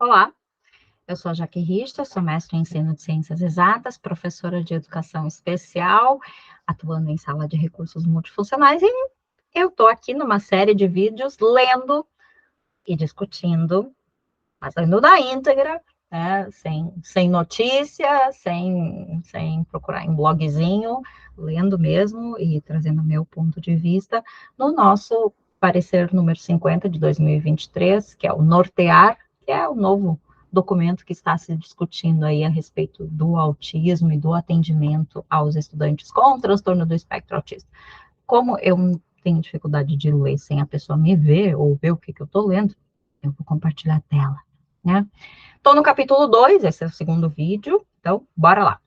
Olá, eu sou a Jaque Richter, sou mestre em ensino de ciências exatas, professora de educação especial, atuando em sala de recursos multifuncionais, e eu estou aqui numa série de vídeos lendo e discutindo, mas lendo na íntegra, né, sem notícia, sem procurar em blogzinho, lendo mesmo e trazendo meu ponto de vista no nosso parecer número 50 de 2023, que é o Nortear, que é o novo documento que está se discutindo aí a respeito do autismo e do atendimento aos estudantes com transtorno do espectro autista. Como eu tenho dificuldade de ler sem a pessoa me ver ou ver o que eu estou lendo, eu vou compartilhar a tela, né? Estou no capítulo 2, esse é o segundo vídeo, então bora lá.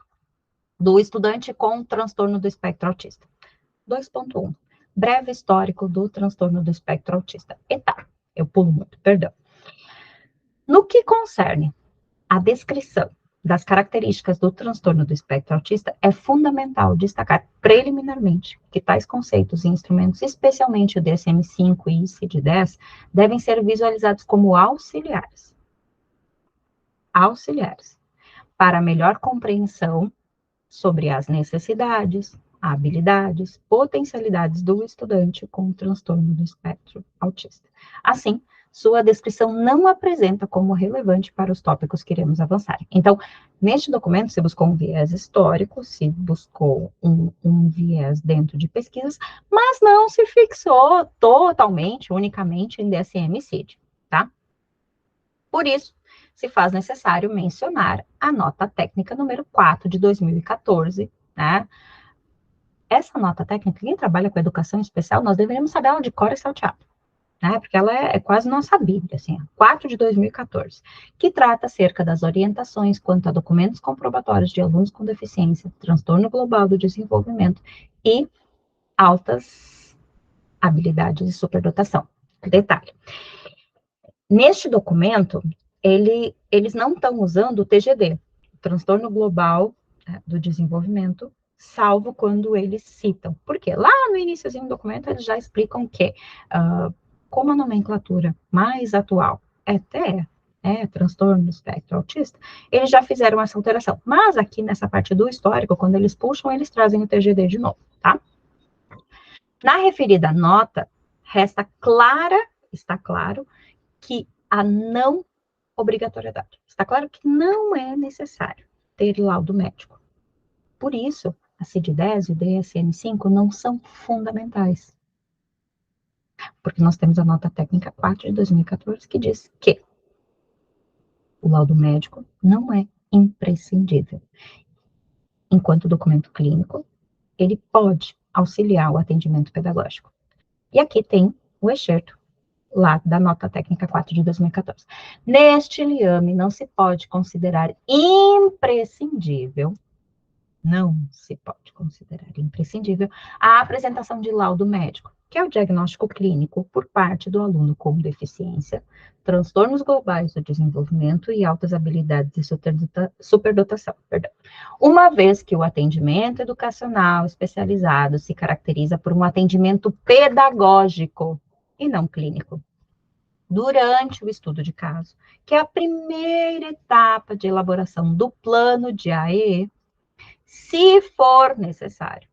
Do estudante com transtorno do espectro autista. 2.1. Breve histórico do transtorno do espectro autista. Eita, eu pulo muito, perdão. No que concerne a descrição das características do transtorno do espectro autista, é fundamental destacar preliminarmente que tais conceitos e instrumentos, especialmente o DSM-5 e ICD-10, devem ser visualizados como auxiliares, para melhor compreensão sobre as necessidades, habilidades, potencialidades do estudante com transtorno do espectro autista. Assim, sua descrição não apresenta como relevante para os tópicos que iremos avançar. Então, neste documento, se buscou um viés histórico, se buscou um viés dentro de pesquisas, mas não se fixou totalmente, unicamente em DSM e CID, tá? Por isso, se faz necessário mencionar a nota técnica número 4 de 2014, né? Essa nota técnica, quem trabalha com educação especial, nós deveríamos saber ela de cor e salteado, né? Porque ela é quase nossa Bíblia, assim, 4 de 2014, que trata acerca das orientações quanto a documentos comprobatórios de alunos com deficiência, transtorno global do desenvolvimento e altas habilidades de superdotação. Detalhe. Neste documento, eles não estão usando o TGD, o transtorno global do desenvolvimento, salvo quando eles citam. Porque lá no iniciozinho do documento eles já explicam que, como a nomenclatura mais atual é TE, transtorno do espectro autista, eles já fizeram essa alteração. Mas aqui nessa parte do histórico, quando eles puxam, eles trazem o TGD de novo, tá? Na referida nota, está claro, que a não obrigatoriedade. Está claro que não é necessário ter laudo médico. Por isso, a CID-10 e o DSM-5 não são fundamentais. Porque nós temos a nota técnica 4 de 2014 que diz que o laudo médico não é imprescindível. Enquanto documento clínico, ele pode auxiliar o atendimento pedagógico. E aqui tem o excerto lá da nota técnica 4 de 2014. Neste liame não se pode considerar imprescindível, a apresentação de laudo médico, que é o diagnóstico clínico por parte do aluno com deficiência, transtornos globais do desenvolvimento e altas habilidades de superdotação, uma vez que o atendimento educacional especializado se caracteriza por um atendimento pedagógico e não clínico, durante o estudo de caso, que é a primeira etapa de elaboração do plano de AE, se for necessário,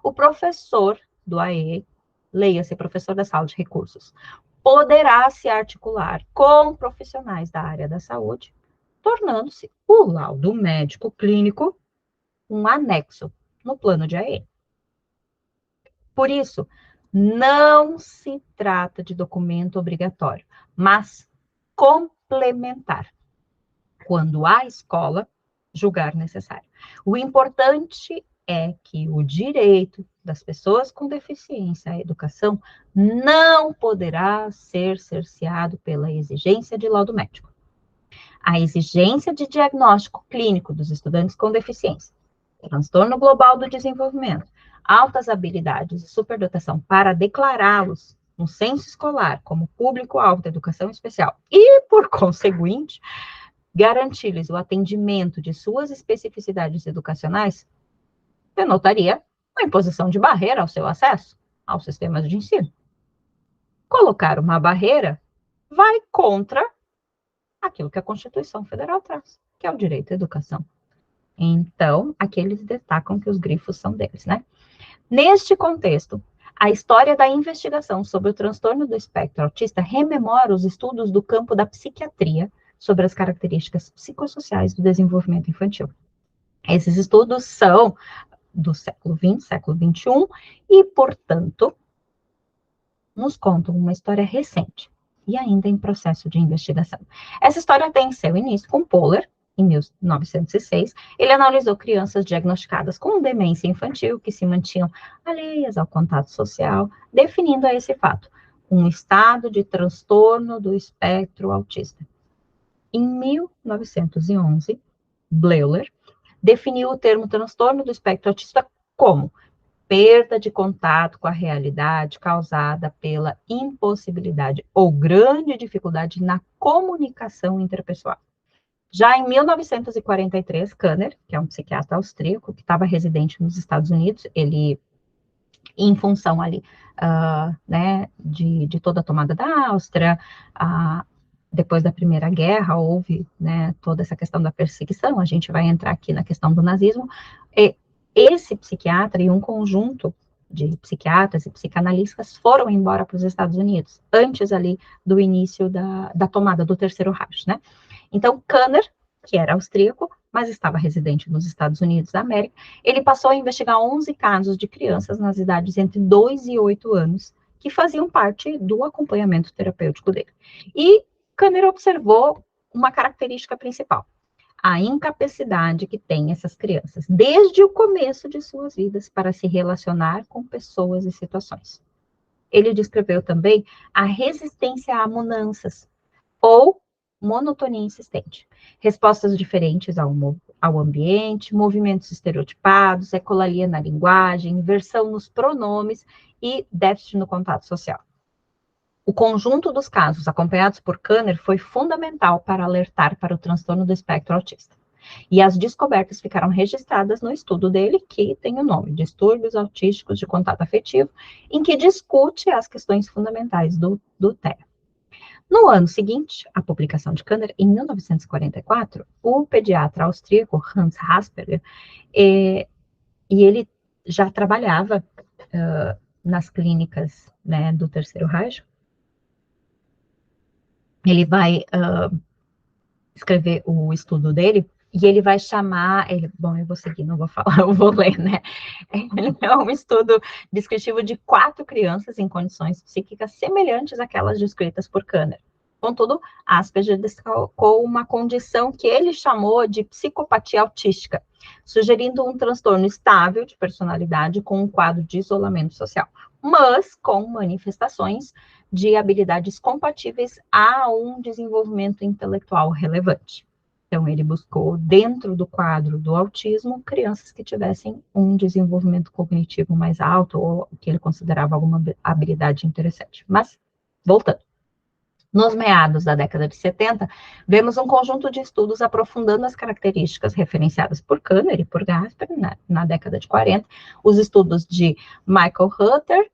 o professor do AE, leia-se professor da sala de recursos, poderá se articular com profissionais da área da saúde, tornando-se o laudo médico clínico um anexo no plano de AE. Por isso, não se trata de documento obrigatório, mas complementar, quando a escola julgar necessário. O importante é que o direito das pessoas com deficiência à educação não poderá ser cerceado pela exigência de laudo médico. A exigência de diagnóstico clínico dos estudantes com deficiência, transtorno global do desenvolvimento, altas habilidades e superdotação para declará-los no censo escolar como público-alvo da educação especial e, por conseguinte, garantir-lhes o atendimento de suas especificidades educacionais, denotaria uma imposição de barreira ao seu acesso aos sistemas de ensino. Colocar uma barreira vai contra aquilo que a Constituição Federal traz, que é o direito à educação. Então, aqui eles destacam que os grifos são deles, né? Neste contexto, a história da investigação sobre o transtorno do espectro autista rememora os estudos do campo da psiquiatria sobre as características psicossociais do desenvolvimento infantil. Esses estudos são do século XX, século XXI, e, portanto, nos contam uma história recente e ainda em processo de investigação. Essa história tem seu início com Poehler, em 1906. Ele analisou crianças diagnosticadas com demência infantil que se mantinham alheias ao contato social, definindo a esse fato um estado de transtorno do espectro autista. Em 1911, Bleuler definiu o termo transtorno do espectro autista como perda de contato com a realidade causada pela impossibilidade ou grande dificuldade na comunicação interpessoal. Já em 1943, Kanner, que é um psiquiatra austríaco que estava residente nos Estados Unidos, ele, em função ali, né, de toda a tomada da Áustria, depois da Primeira Guerra, houve, né, toda essa questão da perseguição, a gente vai entrar aqui na questão do nazismo, esse psiquiatra e um conjunto de psiquiatras e psicanalistas foram embora para os Estados Unidos, antes ali do início da tomada do Terceiro Reich, né? Então, Kanner, que era austríaco, mas estava residente nos Estados Unidos da América, ele passou a investigar 11 casos de crianças nas idades entre 2 e 8 anos, que faziam parte do acompanhamento terapêutico dele. E Kanner observou uma característica principal: a incapacidade que têm essas crianças, desde o começo de suas vidas, para se relacionar com pessoas e situações. Ele descreveu também a resistência a mudanças, ou monotonia insistente, respostas diferentes ao ambiente, movimentos estereotipados, ecolalia na linguagem, inversão nos pronomes e déficit no contato social. O conjunto dos casos acompanhados por Kanner foi fundamental para alertar para o transtorno do espectro autista. E as descobertas ficaram registradas no estudo dele, que tem o nome Distúrbios Autísticos de Contato Afetivo, em que discute as questões fundamentais do TEA. No ano seguinte, a publicação de Kanner, em 1944, o pediatra austríaco Hans Asperger, e ele já trabalhava nas clínicas, né, do Terceiro Reich. Ele vai escrever o estudo dele e ele vai chamar, bom, eu vou seguir, não vou falar, eu vou ler, né? É um estudo descritivo de 4 crianças em condições psíquicas semelhantes àquelas descritas por Kanner. Contudo, Asperger destacou uma condição que ele chamou de psicopatia autística, sugerindo um transtorno estável de personalidade com um quadro de isolamento social, mas com manifestações de habilidades compatíveis a um desenvolvimento intelectual relevante. Então, ele buscou, dentro do quadro do autismo, crianças que tivessem um desenvolvimento cognitivo mais alto, ou que ele considerava alguma habilidade interessante. Mas, voltando. Nos meados da década de 70, vemos um conjunto de estudos aprofundando as características referenciadas por Kanner e por Gasper na década de 40. Os estudos de Michael Hutter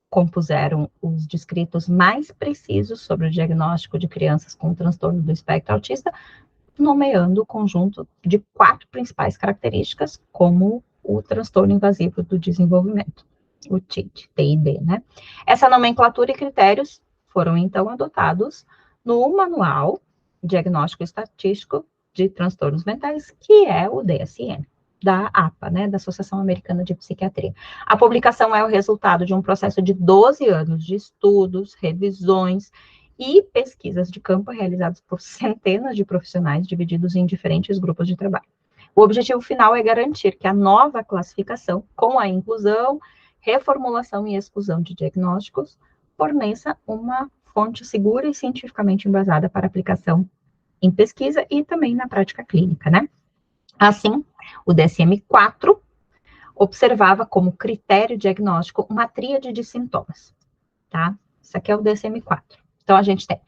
compuseram os descritos mais precisos sobre o diagnóstico de crianças com transtorno do espectro autista, nomeando o conjunto de 4 principais características, como o transtorno invasivo do desenvolvimento, o TID, né? Essa nomenclatura e critérios foram, então, adotados no Manual Diagnóstico Estatístico de Transtornos Mentais, que é o DSM, da APA, né, da Associação Americana de Psiquiatria. A publicação é o resultado de um processo de 12 anos de estudos, revisões e pesquisas de campo realizadas por centenas de profissionais divididos em diferentes grupos de trabalho. O objetivo final é garantir que a nova classificação, com a inclusão, reformulação e exclusão de diagnósticos, forneça uma fonte segura e cientificamente embasada para aplicação em pesquisa e também na prática clínica, né? Assim, o DSM-4 observava como critério diagnóstico uma tríade de sintomas, tá? Isso aqui é o DSM-4. Então, a gente tem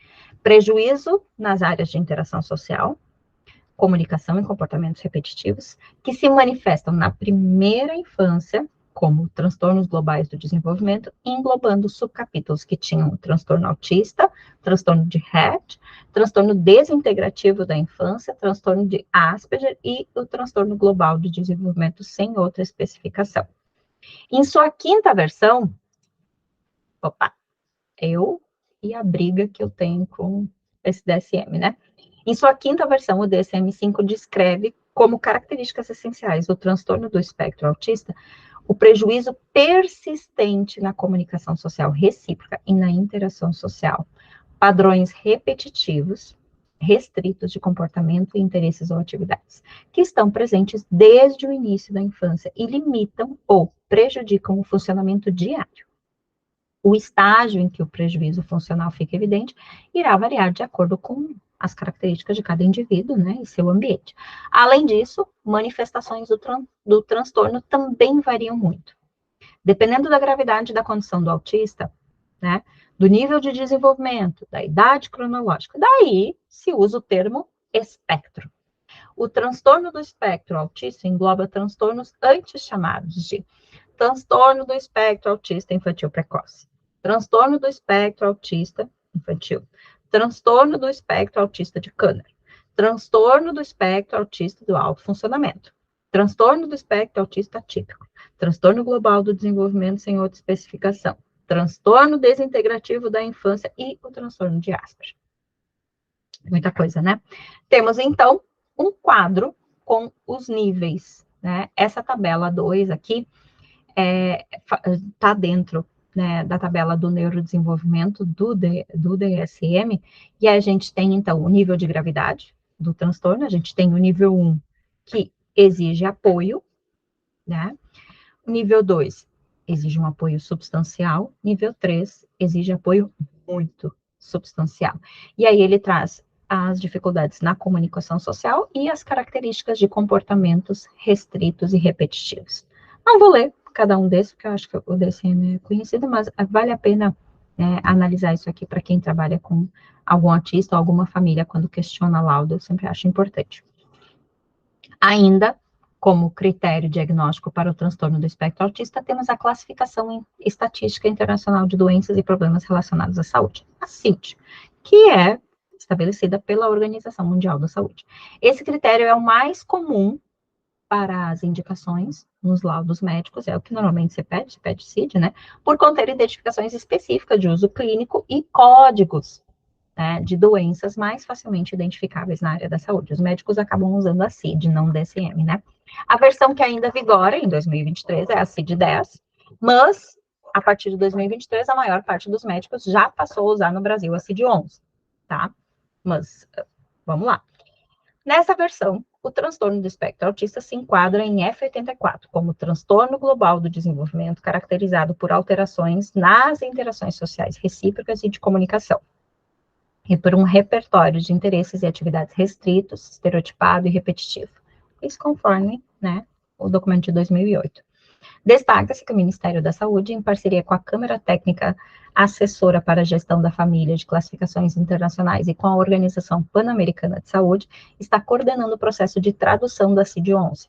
prejuízo nas áreas de interação social, comunicação e comportamentos repetitivos, que se manifestam na primeira infância, como transtornos globais do desenvolvimento, englobando subcapítulos que tinham o transtorno autista, transtorno de Rett, transtorno desintegrativo da infância, transtorno de Asperger e o transtorno global de desenvolvimento sem outra especificação. Em sua quinta versão, eu e a briga que eu tenho com esse DSM, né? Em sua quinta versão, o DSM-5 descreve como características essenciais do transtorno do espectro autista o prejuízo persistente na comunicação social recíproca e na interação social, padrões repetitivos, restritos de comportamento, interesses ou atividades, que estão presentes desde o início da infância e limitam ou prejudicam o funcionamento diário. O estágio em que o prejuízo funcional fica evidente irá variar de acordo com as características de cada indivíduo, né, e seu ambiente. Além disso, manifestações do transtorno também variam muito. Dependendo da gravidade da condição do autista, né, do nível de desenvolvimento, da idade cronológica, daí se usa o termo espectro. O transtorno do espectro autista engloba transtornos antes chamados de transtorno do espectro autista infantil precoce, transtorno do espectro autista infantil, transtorno do espectro autista de Kanner, transtorno do espectro autista do alto funcionamento, transtorno do espectro autista atípico, transtorno global do desenvolvimento sem outra especificação, transtorno desintegrativo da infância e o transtorno de Asperger. Muita coisa, né? Temos, então, um quadro com os níveis, né? Essa tabela 2 aqui está dentro, né, da tabela do neurodesenvolvimento do DSM, e a gente tem, então, o nível de gravidade do transtorno, a gente tem o nível 1, que exige apoio, né? O nível 2 exige um apoio substancial, nível 3 exige apoio muito substancial. E aí ele traz as dificuldades na comunicação social e as características de comportamentos restritos e repetitivos. Não vou ler cada um desses, porque eu acho que o DSM é conhecido, mas vale a pena analisar isso aqui para quem trabalha com algum autista ou alguma família quando questiona laudo, eu sempre acho importante. Ainda, como critério diagnóstico para o transtorno do espectro autista, temos a classificação estatística internacional de doenças e problemas relacionados à saúde, a CID, que é estabelecida pela Organização Mundial da Saúde. Esse critério é o mais comum para as indicações nos laudos médicos, é o que normalmente se pede CID, né, por conter identificações específicas de uso clínico e códigos, né, de doenças mais facilmente identificáveis na área da saúde. Os médicos acabam usando a CID, não o DSM, né. A versão que ainda vigora em 2023 é a CID-10, mas a partir de 2023 a maior parte dos médicos já passou a usar no Brasil a CID-11, tá? Mas vamos lá. Nessa versão, o transtorno do espectro autista se enquadra em F84, como transtorno global do desenvolvimento caracterizado por alterações nas interações sociais recíprocas e de comunicação, e por um repertório de interesses e atividades restritos, estereotipado e repetitivo. Isso conforme, né, o documento de 2008. Destaca-se que o Ministério da Saúde, em parceria com a Câmara Técnica Assessora para a Gestão da Família de Classificações Internacionais e com a Organização Pan-Americana de Saúde, está coordenando o processo de tradução da CID-11.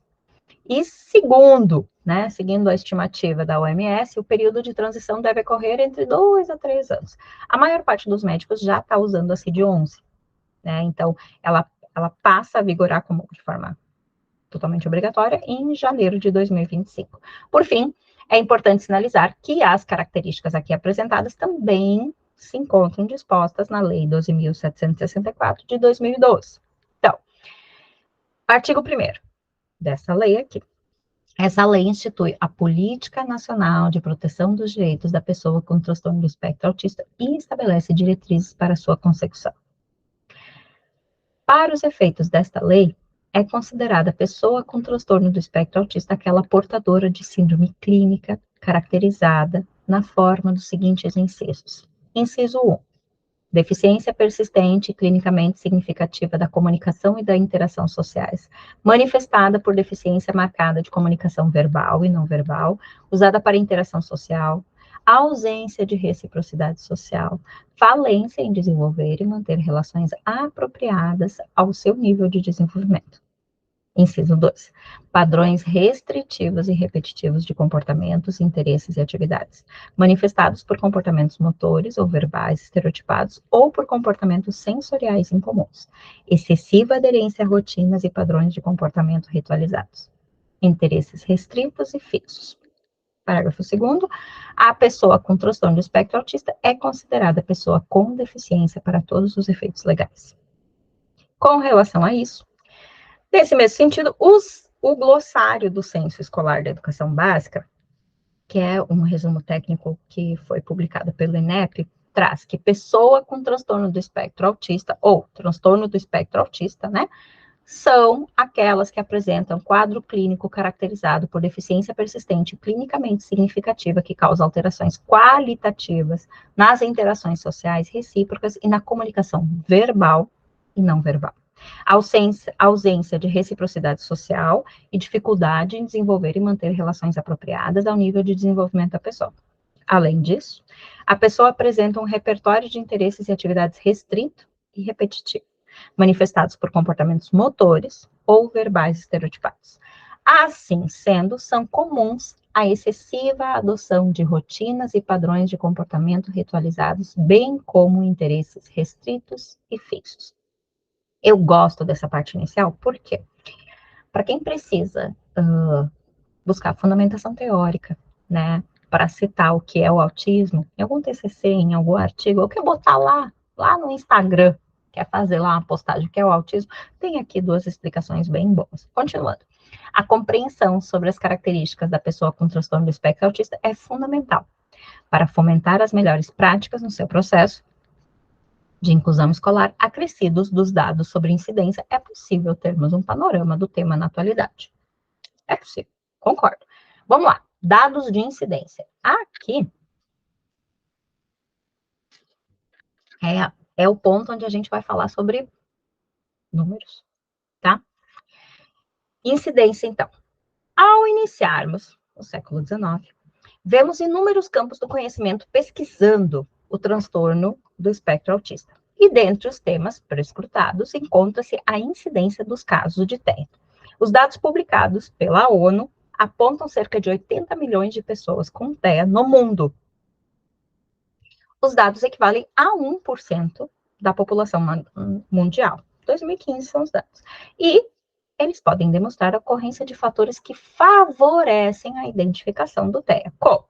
E segundo, né, seguindo a estimativa da OMS, o período de transição deve ocorrer entre 2 a 3 anos. A maior parte dos médicos já está usando a CID-11, né, então ela passa a vigorar de forma totalmente obrigatória em janeiro de 2025. Por fim, é importante sinalizar que as características aqui apresentadas também se encontram dispostas na Lei 12.764 de 2012. Então, artigo 1º dessa lei aqui. Essa lei institui a Política Nacional de Proteção dos Direitos da Pessoa com Transtorno do Espectro Autista e estabelece diretrizes para sua consecução. Para os efeitos desta lei, é considerada a pessoa com transtorno do espectro autista aquela portadora de síndrome clínica caracterizada na forma dos seguintes incisos. Inciso 1. Deficiência persistente e clinicamente significativa da comunicação e da interação sociais, manifestada por deficiência marcada de comunicação verbal e não verbal, usada para interação social, ausência de reciprocidade social, falência em desenvolver e manter relações apropriadas ao seu nível de desenvolvimento. Inciso 2. Padrões restritivos e repetitivos de comportamentos, interesses e atividades, manifestados por comportamentos motores ou verbais estereotipados ou por comportamentos sensoriais incomuns. Excessiva aderência a rotinas e padrões de comportamento ritualizados. Interesses restritos e fixos. Parágrafo 2º. A pessoa com transtorno do espectro autista é considerada pessoa com deficiência para todos os efeitos legais. Com relação a isso, nesse mesmo sentido, o glossário do Censo Escolar da Educação Básica, que é um resumo técnico que foi publicado pelo INEP, traz que pessoa com transtorno do espectro autista, ou transtorno do espectro autista, né, são aquelas que apresentam quadro clínico caracterizado por deficiência persistente clinicamente significativa que causa alterações qualitativas nas interações sociais recíprocas e na comunicação verbal e não verbal. Ausência de reciprocidade social e dificuldade em desenvolver e manter relações apropriadas ao nível de desenvolvimento da pessoa. Além disso, a pessoa apresenta um repertório de interesses e atividades restrito e repetitivo, manifestados por comportamentos motores ou verbais estereotipados. Assim sendo, são comuns a excessiva adoção de rotinas e padrões de comportamento ritualizados, bem como interesses restritos e fixos. Eu gosto dessa parte inicial, por quê? Para quem precisa buscar fundamentação teórica, né, para citar o que é o autismo, em algum TCC, em algum artigo, ou quer botar lá no Instagram, quer fazer lá uma postagem que é o autismo, tem aqui duas explicações bem boas. Continuando. A compreensão sobre as características da pessoa com transtorno do espectro autista é fundamental para fomentar as melhores práticas no seu processo de inclusão escolar. Acrescidos dos dados sobre incidência, é possível termos um panorama do tema na atualidade. É possível, concordo. Vamos lá, dados de incidência. Aqui é o ponto onde a gente vai falar sobre números, tá? Incidência, então. Ao iniciarmos o século XIX, vemos inúmeros campos do conhecimento pesquisando o transtorno do espectro autista. E dentre os temas prescrutados encontra-se a incidência dos casos de TEA. Os dados publicados pela ONU apontam cerca de 80 milhões de pessoas com TEA no mundo. Os dados equivalem a 1% da população mundial. 2015 são os dados. E eles podem demonstrar a ocorrência de fatores que favorecem a identificação do TEA, como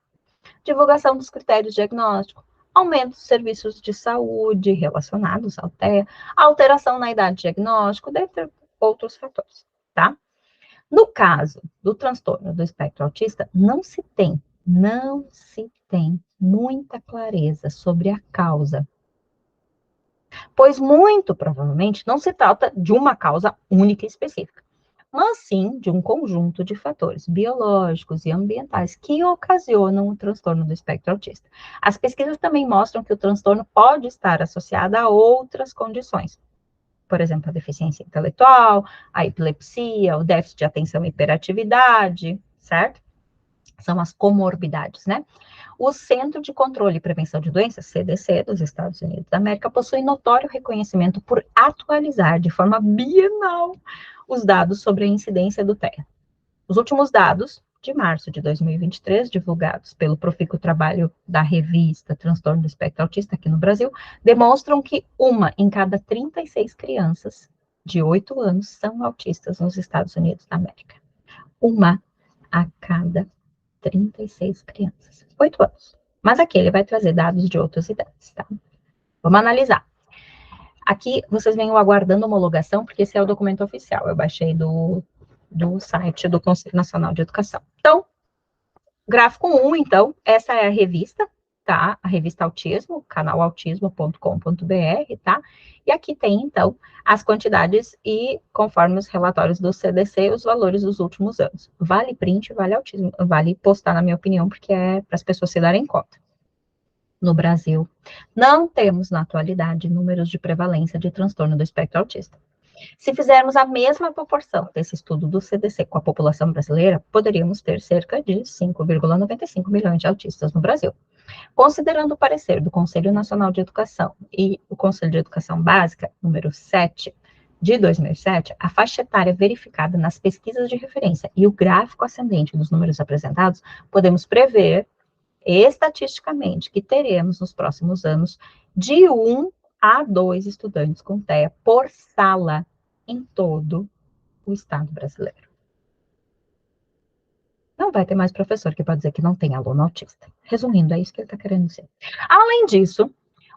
divulgação dos critérios diagnósticos, aumento dos serviços de saúde relacionados ao TEA, alteração na idade diagnóstico, dentre outros fatores, tá? No caso do transtorno do espectro autista, não se tem muita clareza sobre a causa, pois muito provavelmente não se trata de uma causa única e específica, mas sim de um conjunto de fatores biológicos e ambientais que ocasionam o transtorno do espectro autista. As pesquisas também mostram que o transtorno pode estar associado a outras condições, por exemplo, a deficiência intelectual, a epilepsia, o déficit de atenção e hiperatividade, certo? São as comorbidades, né? O Centro de Controle e Prevenção de Doenças, CDC, dos Estados Unidos da América, possui notório reconhecimento por atualizar de forma bienal os dados sobre a incidência do TEA. Os últimos dados, de março de 2023, divulgados pelo Profico Trabalho da revista Transtorno do Espectro Autista aqui no Brasil, demonstram que 1 em cada 36 crianças de 8 anos são autistas nos Estados Unidos da América. 1 a cada 36 crianças. 8 anos. Mas aqui ele vai trazer dados de outras idades, tá? Vamos analisar. Aqui vocês vêm aguardando homologação, porque esse é o documento oficial. Eu baixei do site do Conselho Nacional de Educação. Então, gráfico 1, então, essa é a revista, tá? A revista Autismo, canalautismo.com.br, tá? E aqui tem, então, as quantidades e, conforme os relatórios do CDC, os valores dos últimos anos. Vale print, vale autismo, vale postar, na minha opinião, porque é para as pessoas se darem conta. No Brasil, não temos, na atualidade, números de prevalência de transtorno do espectro autista. Se fizermos a mesma proporção desse estudo do CDC com a população brasileira, poderíamos ter cerca de 5,95 milhões de autistas no Brasil. Considerando o parecer do Conselho Nacional de Educação e o Conselho de Educação Básica, número 7, de 2007, a faixa etária verificada nas pesquisas de referência e o gráfico ascendente dos números apresentados, podemos prever estatisticamente que teremos nos próximos anos de 1 a 2 estudantes com TEA por sala em todo o estado brasileiro. Não vai ter mais professor que pode dizer que não tem aluno autista. Resumindo, é isso que ele está querendo dizer. Além disso,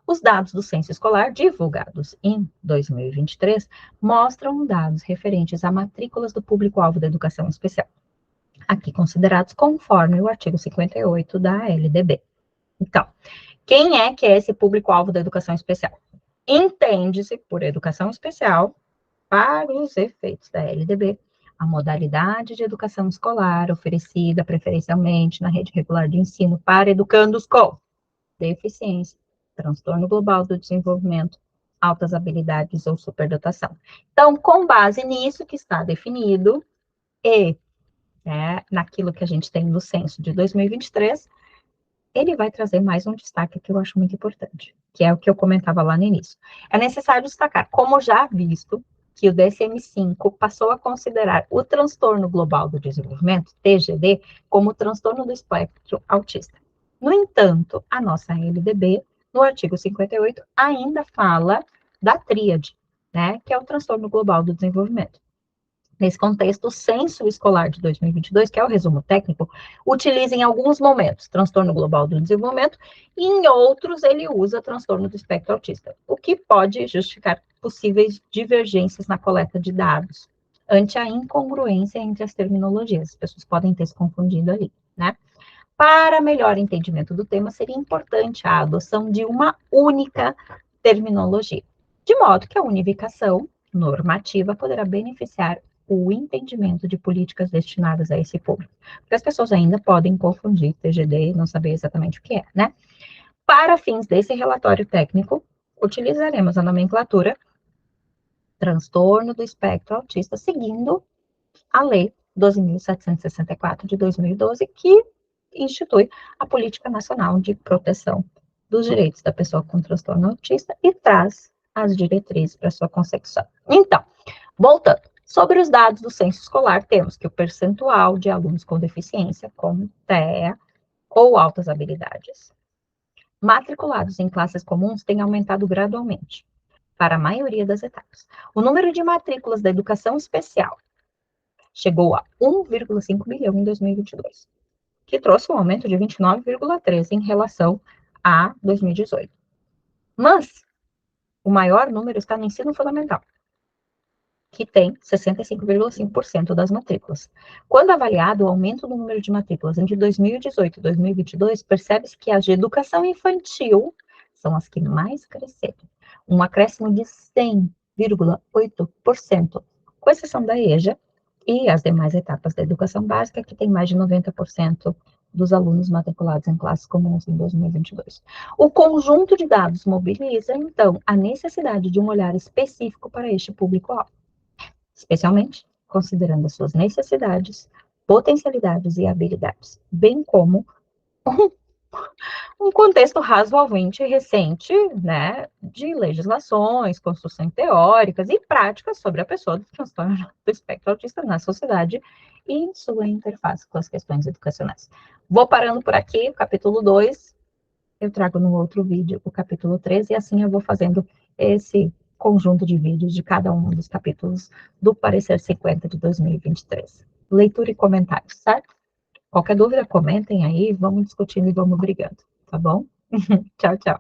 os dados do censo escolar divulgados em 2023 mostram dados referentes a matrículas do público-alvo da educação especial, aqui considerados conforme o artigo 58 da LDB. Então, quem é que é esse público-alvo da educação especial? Entende-se por educação especial, para os efeitos da LDB, a modalidade de educação escolar oferecida preferencialmente na rede regular de ensino para educandos com deficiência, transtorno global do desenvolvimento, altas habilidades ou superdotação. Então, com base nisso que está definido e naquilo que a gente tem no censo de 2023, ele vai trazer mais um destaque que eu acho muito importante, que é o que eu comentava lá no início. É necessário destacar, como já visto, que o DSM-5 passou a considerar o transtorno global do desenvolvimento, TGD, como transtorno do espectro autista. No entanto, a nossa LDB, no artigo 58, ainda fala da tríade, que é o transtorno global do desenvolvimento. Nesse contexto, o censo escolar de 2022, que é o resumo técnico, utiliza em alguns momentos transtorno global do desenvolvimento e em outros ele usa transtorno do espectro autista, o que pode justificar possíveis divergências na coleta de dados ante a incongruência entre as terminologias. As pessoas podem ter se confundido ali, Para melhor entendimento do tema, seria importante a adoção de uma única terminologia, de modo que a unificação normativa poderá beneficiar o entendimento de políticas destinadas a esse público. Porque as pessoas ainda podem confundir TGD e não saber exatamente o que é, Para fins desse relatório técnico, utilizaremos a nomenclatura transtorno do espectro autista, seguindo a Lei 12.764 de 2012, que institui a Política Nacional de Proteção dos Direitos da Pessoa com Transtorno Autista e traz as diretrizes para sua consecução. Então, voltando, sobre os dados do censo escolar, temos que o percentual de alunos com deficiência, como TEA ou altas habilidades, matriculados em classes comuns tem aumentado gradualmente para a maioria das etapas. O número de matrículas da educação especial chegou a 1,5 milhão em 2022, que trouxe um aumento de 29,3% em relação a 2018. Mas o maior número está no ensino fundamental, que tem 65,5% das matrículas. Quando avaliado o aumento do número de matrículas entre 2018 e 2022, percebe-se que as de educação infantil são as que mais cresceram, um acréscimo de 100,8%, com exceção da EJA e as demais etapas da educação básica, que tem mais de 90% dos alunos matriculados em classes comuns em 2022. O conjunto de dados mobiliza, então, a necessidade de um olhar específico para este público-alvo, especialmente considerando as suas necessidades, potencialidades e habilidades, bem como um contexto razoavelmente recente, de legislações, construções teóricas e práticas sobre a pessoa do transtorno do espectro autista na sociedade e em sua interface com as questões educacionais. Vou parando por aqui, o capítulo 2, eu trago no outro vídeo o capítulo 3, e assim eu vou fazendo esse conjunto de vídeos de cada um dos capítulos do Parecer 50 de 2023. Leitura e comentários, certo? Qualquer dúvida, comentem aí, vamos discutindo e vamos brigando, tá bom? Tchau, tchau.